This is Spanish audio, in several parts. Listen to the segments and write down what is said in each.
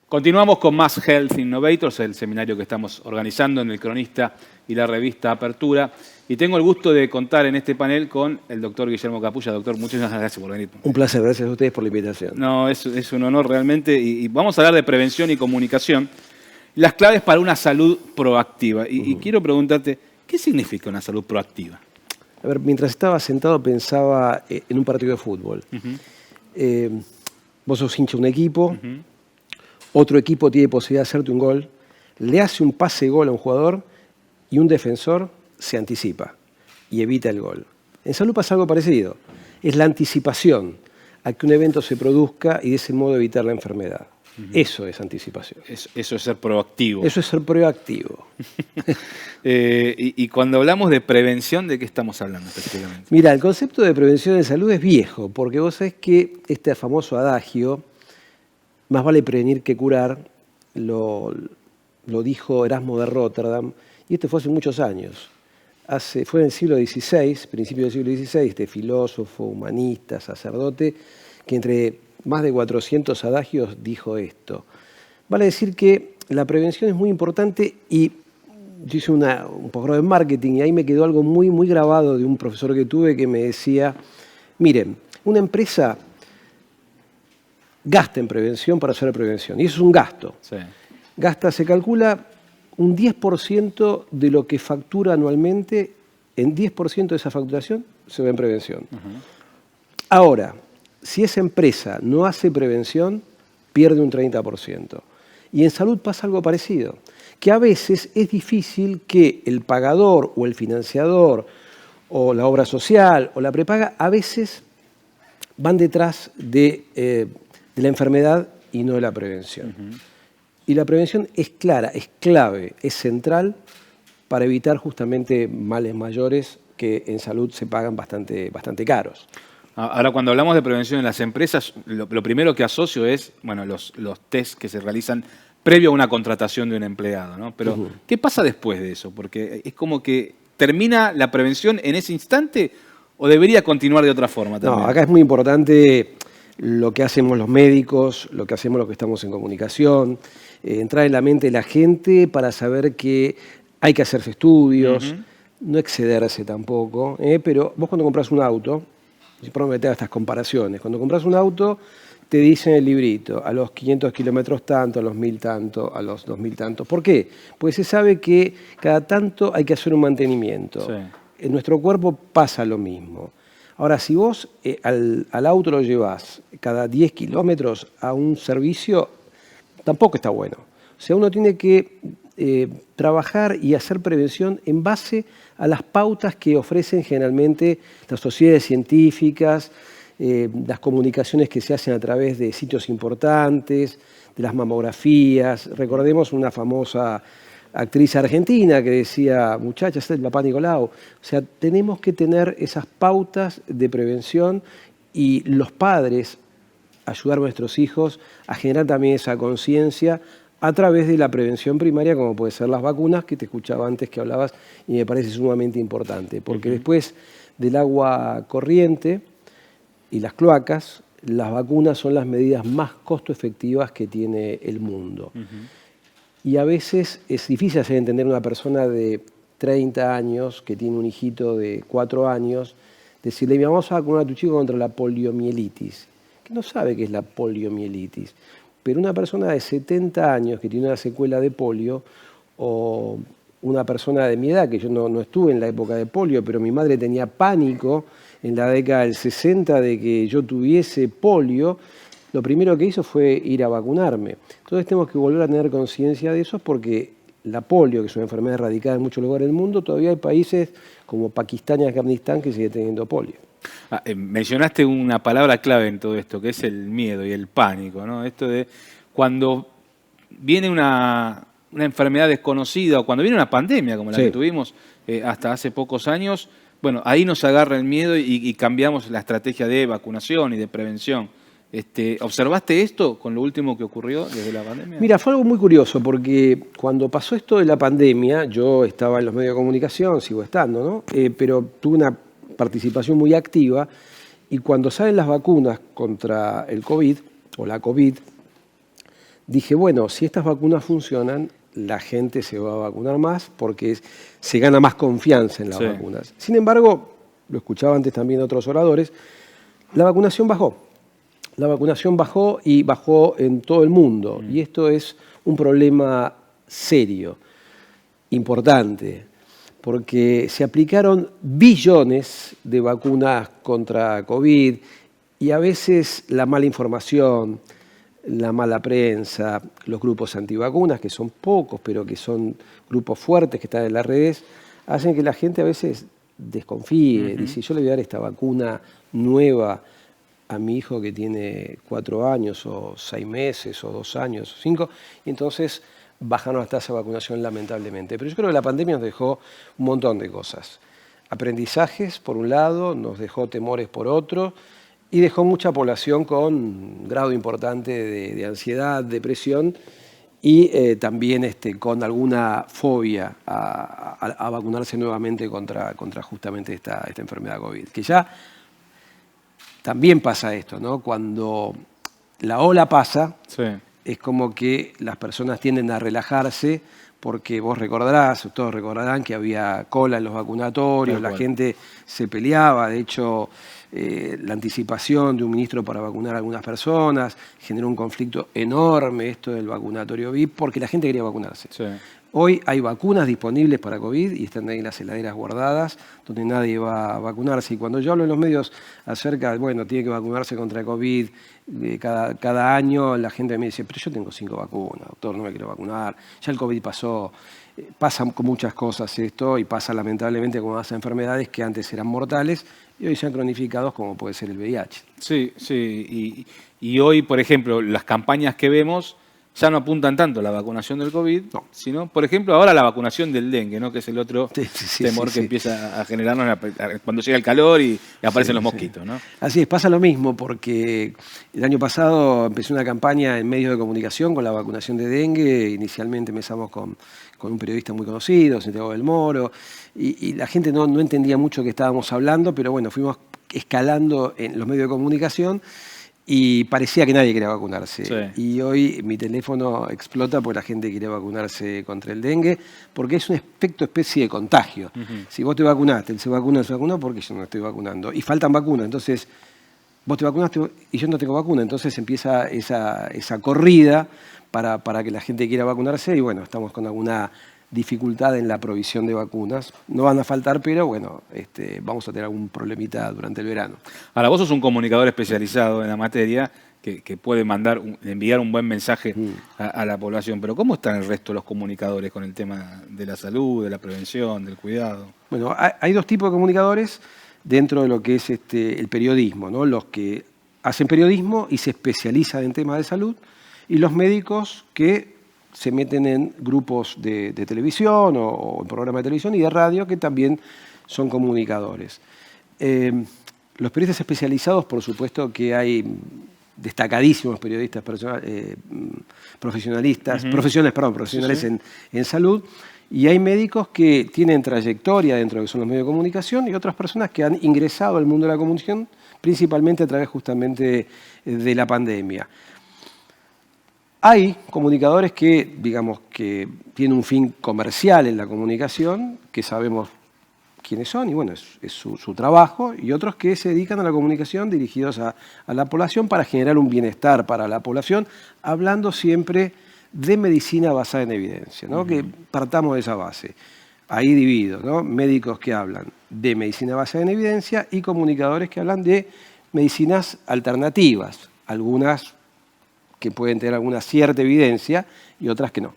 Continuamos con más Health Innovators, el seminario que estamos organizando en El Cronista y la revista Apertura. Y tengo el gusto de contar en este panel con el doctor Guillermo Capulla. Doctor, muchísimas gracias por venir. Un placer, gracias a ustedes por la invitación. No, es un honor realmente. Y vamos a hablar de prevención y comunicación, las claves para una salud proactiva. Y quiero preguntarte, ¿qué significa una salud proactiva? A ver, mientras estaba sentado pensaba en un partido de fútbol. Vos sos hincha de un equipo, otro equipo tiene posibilidad de hacerte un gol, le hace un pase gol a un jugador y un defensor se anticipa y evita el gol. En salud pasa algo parecido. Es la anticipación a que un evento se produzca y de ese modo evitar la enfermedad. Eso es anticipación. Eso es ser proactivo. Eso es ser proactivo. Y cuando hablamos de prevención, ¿de qué estamos hablando específicamente? Mira, el concepto de prevención en salud es viejo, porque vos sabés que este famoso adagio, más vale prevenir que curar, lo dijo Erasmo de Rotterdam, y esto fue hace muchos años. Fue en el siglo XVI, principio del siglo XVI, este filósofo, humanista, sacerdote, que entre más de 400 adagios dijo esto. Vale decir que la prevención es muy importante y yo hice un posgrado en marketing y ahí me quedó algo muy, muy grabado de un profesor que tuve que me decía, miren, una empresa gasta en prevención para hacer prevención y eso es un gasto. Sí. Se calcula un 10% de lo que factura anualmente, en 10% de esa facturación se va en prevención. Ahora, si esa empresa no hace prevención, pierde un 30%. Y en salud pasa algo parecido, que a veces es difícil que el pagador o el financiador o la obra social o la prepaga a veces van detrás de la enfermedad y no de la prevención. Y la prevención es clara, es clave, es central para evitar justamente males mayores que en salud se pagan bastante caros. Ahora, cuando hablamos de prevención en las empresas, lo primero que asocio es los test que se realizan previo a una contratación de un empleado, ¿no? Pero, ¿qué pasa después de eso? Porque es como que ¿termina la prevención en ese instante o debería continuar de otra forma también? No, acá es muy importante lo que hacemos los médicos, lo que hacemos los que estamos en comunicación, entrar en la mente de la gente para saber que hay que hacerse estudios, no excederse tampoco, pero vos cuando compras un auto, si por meter estas comparaciones, cuando compras un auto te dicen el librito, a los 500 kilómetros tanto, a los 1000 tanto, a los 2000 tanto. ¿Por qué? Pues se sabe que cada tanto hay que hacer un mantenimiento. Sí. En nuestro cuerpo pasa lo mismo. Ahora, si vos al auto lo llevás cada 10 kilómetros a un servicio, tampoco está bueno. O sea, uno tiene que trabajar y hacer prevención en base a las pautas que ofrecen generalmente las sociedades científicas, las comunicaciones que se hacen a través de sitios importantes, de las mamografías. Recordemos una famosa actriz argentina que decía, muchachas, es el papá Nicolau. O sea, tenemos que tener esas pautas de prevención y los padres ayudar a nuestros hijos a generar también esa conciencia a través de la prevención primaria, como puede ser las vacunas, que te escuchaba antes que hablabas y me parece sumamente importante, porque después del agua corriente y las cloacas, las vacunas son las medidas más costo efectivas que tiene el mundo. Y a veces es difícil hacer entender a una persona de 30 años que tiene un hijito de 4 años, decirle, vamos a vacunar a tu chico contra la poliomielitis, que no sabe qué es la poliomielitis. Pero una persona de 70 años que tiene una secuela de polio, o una persona de mi edad, que yo no estuve en la época de polio, pero mi madre tenía pánico en la década del 60 de que yo tuviese polio, lo primero que hizo fue ir a vacunarme. Entonces tenemos que volver a tener conciencia de eso porque la polio, que es una enfermedad erradicada en muchos lugares del mundo, todavía hay países como Pakistán y Afganistán que siguen teniendo polio. Mencionaste una palabra clave en todo esto, que es el miedo y el pánico, ¿no? Esto de cuando viene una enfermedad desconocida o cuando viene una pandemia como la que tuvimos hasta hace pocos años, bueno, ahí nos agarra el miedo y cambiamos la estrategia de vacunación y de prevención. ¿Observaste esto con lo último que ocurrió desde la pandemia? Mira, fue algo muy curioso porque cuando pasó esto de la pandemia, yo estaba en los medios de comunicación, sigo estando, ¿no? Pero tuve una participación muy activa y cuando salen las vacunas contra el COVID o la COVID, dije, bueno, si estas vacunas funcionan, la gente se va a vacunar más porque se gana más confianza en las vacunas. Sin embargo, lo escuchaba antes también otros oradores, la vacunación bajó. La vacunación bajó y bajó en todo el mundo. Y esto es un problema serio, importante, porque se aplicaron billones de vacunas contra COVID y a veces la mala información, la mala prensa, los grupos antivacunas, que son pocos, pero que son grupos fuertes que están en las redes, hacen que la gente a veces desconfíe. Dice, yo le voy a dar esta vacuna nueva a mi hijo que tiene 4 años, o 6 meses, o 2 años, o 5, y entonces bajaron las tasas de vacunación lamentablemente. Pero yo creo que la pandemia nos dejó un montón de cosas. Aprendizajes, por un lado, nos dejó temores por otro, y dejó mucha población con un grado importante de ansiedad, depresión, y también con alguna fobia a vacunarse nuevamente contra justamente esta enfermedad COVID. Que ya también pasa esto, ¿no? Cuando la ola pasa, es como que las personas tienden a relajarse, porque vos recordarás, todos recordarán que había cola en los vacunatorios, la gente se peleaba, de hecho la anticipación de un ministro para vacunar a algunas personas generó un conflicto enorme, esto del vacunatorio VIP, porque la gente quería vacunarse. Hoy hay vacunas disponibles para COVID y están ahí en las heladeras guardadas, donde nadie va a vacunarse. Y cuando yo hablo en los medios acerca, bueno, tiene que vacunarse contra COVID cada año, la gente me dice, pero yo tengo 5 vacunas, doctor, no me quiero vacunar, ya el COVID pasó. Pasa con muchas cosas esto y pasa lamentablemente con las enfermedades que antes eran mortales y hoy se han cronificado, como puede ser el VIH. Sí, sí. Y hoy, por ejemplo, las campañas que vemos ya no apuntan tanto a la vacunación del COVID, sino, por ejemplo, ahora la vacunación del dengue, ¿no? Que es el otro temor que empieza a generarnos cuando llega el calor y aparecen los mosquitos, ¿no? Así es, pasa lo mismo, porque el año pasado empecé una campaña en medios de comunicación con la vacunación de dengue. Inicialmente empezamos con un periodista muy conocido, Santiago del Moro, y la gente no entendía mucho qué estábamos hablando, pero bueno, fuimos escalando en los medios de comunicación y parecía que nadie quería vacunarse. Y hoy mi teléfono explota porque la gente quiere vacunarse contra el dengue, porque es un especie de contagio. Si vos te vacunaste, él se vacunó, porque yo no estoy vacunando. Y faltan vacunas, entonces vos te vacunaste y yo no tengo vacuna, entonces empieza esa corrida para que la gente quiera vacunarse y bueno, estamos con alguna dificultad en la provisión de vacunas. No van a faltar, pero bueno, vamos a tener algún problemita durante el verano. Ahora, vos sos un comunicador especializado en la materia que puede enviar un buen mensaje a la población, pero ¿cómo están el resto de los comunicadores con el tema de la salud, de la prevención, del cuidado? Bueno, hay 2 tipos de comunicadores dentro de lo que es el periodismo, ¿no? Los que hacen periodismo y se especializan en temas de salud, y los médicos que se meten en grupos de televisión o en programas de televisión y de radio que también son comunicadores. Los periodistas especializados, por supuesto que hay destacadísimos periodistas profesionales en salud, y hay médicos que tienen trayectoria dentro de lo que son los medios de comunicación y otras personas que han ingresado al mundo de la comunicación principalmente a través justamente de la pandemia. Hay comunicadores que, digamos, que tienen un fin comercial en la comunicación, que sabemos quiénes son, y bueno, es su trabajo, y otros que se dedican a la comunicación dirigidos a la población para generar un bienestar para la población, hablando siempre de medicina basada en evidencia, ¿no? Que partamos de esa base. Ahí divido, ¿no? Médicos que hablan de medicina basada en evidencia y comunicadores que hablan de medicinas alternativas, algunas que pueden tener alguna cierta evidencia y otras que no.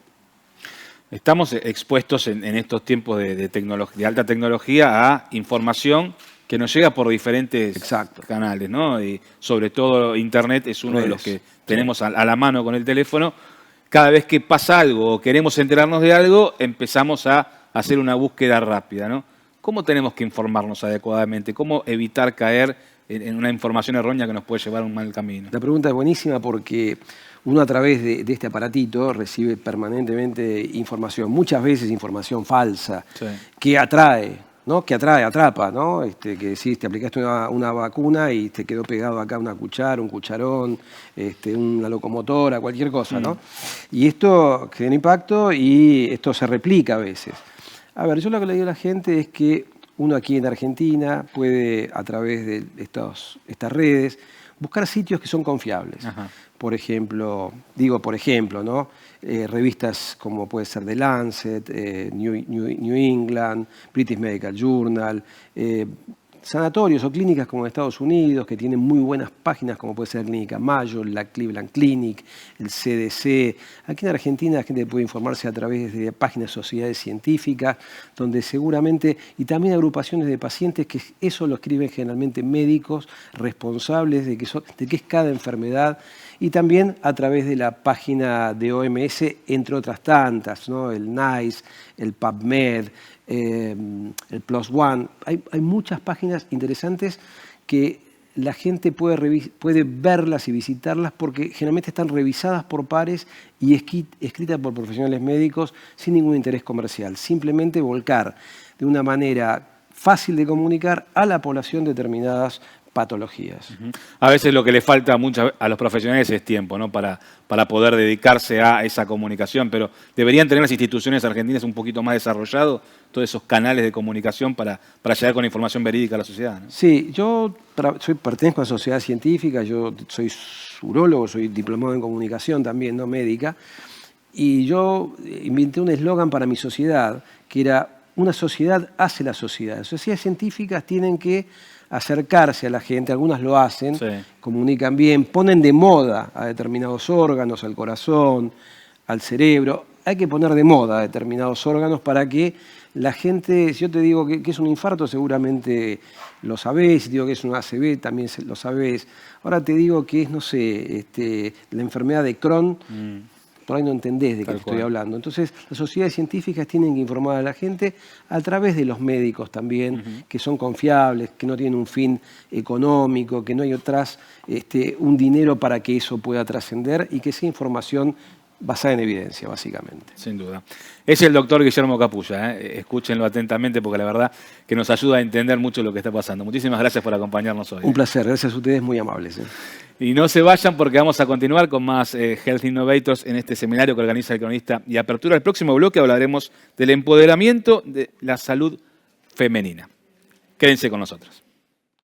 Estamos expuestos en estos tiempos de alta tecnología a información que nos llega por diferentes canales, ¿no? Y sobre todo Internet es uno de los que tenemos a la mano con el teléfono. Cada vez que pasa algo o queremos enterarnos de algo, empezamos a hacer una búsqueda rápida, ¿no? ¿Cómo tenemos que informarnos adecuadamente? ¿Cómo evitar caer en una información errónea que nos puede llevar a un mal camino? La pregunta es buenísima porque uno a través de este aparatito recibe permanentemente información, muchas veces información falsa, que atrae, ¿no? Que atrapa, ¿no? Que sí, te aplicaste una vacuna y te quedó pegado acá una cuchara, un cucharón, una locomotora, cualquier cosa, ¿no? Y esto genera impacto y esto se replica a veces. A ver, yo lo que le digo a la gente es que uno aquí en Argentina puede, a través de estas redes, buscar sitios que son confiables. Ajá. Por ejemplo, ¿no? Revistas como puede ser The Lancet, New England, British Medical Journal, sanatorios o clínicas como en Estados Unidos que tienen muy buenas páginas como puede ser la Clínica Mayo, la Cleveland Clinic, el CDC. Aquí en Argentina la gente puede informarse a través de páginas de sociedades científicas, donde seguramente, y también agrupaciones de pacientes, que eso lo escriben generalmente médicos responsables de qué es cada enfermedad, y también a través de la página de OMS, entre otras tantas, ¿no? El NICE, el PubMed, el PLOS ONE. Hay muchas páginas interesantes que la gente puede verlas y visitarlas porque generalmente están revisadas por pares y escritas por profesionales médicos sin ningún interés comercial. Simplemente volcar de una manera fácil de comunicar a la población determinadas patologías. A veces lo que le falta a los profesionales es tiempo, ¿no? Para poder dedicarse a esa comunicación, pero deberían tener las instituciones argentinas un poquito más desarrollados, todos esos canales de comunicación para llegar con información verídica a la sociedad, ¿no? Sí, yo pertenezco a sociedad científica, yo soy urólogo, soy diplomado en comunicación también, no médica, y yo inventé un eslogan para mi sociedad, que era: una sociedad hace la sociedad. Las sociedades científicas tienen que acercarse a la gente, algunas lo hacen, sí, comunican bien, ponen de moda a determinados órganos, al corazón, al cerebro. Hay que poner de moda a determinados órganos para que la gente, si yo te digo que es un infarto, seguramente lo sabés, si te digo que es un ACV, también lo sabés. Ahora te digo que es, no sé, la enfermedad de Crohn, por ahí no entendés de qué estoy hablando. Entonces, las sociedades científicas tienen que informar a la gente a través de los médicos también, que son confiables, que no tienen un fin económico, que no hay atrás un dinero para que eso pueda trascender y que sea información basada en evidencia, básicamente. Sin duda. Es el doctor Guillermo Capulla, ¿eh? Escúchenlo atentamente porque la verdad que nos ayuda a entender mucho lo que está pasando. Muchísimas gracias por acompañarnos hoy. Un placer, gracias a ustedes, muy amables. Y no se vayan porque vamos a continuar con más Health Innovators en este seminario que organiza el Cronista y Apertura. El próximo bloque hablaremos del empoderamiento de la salud femenina. Quédense con nosotros.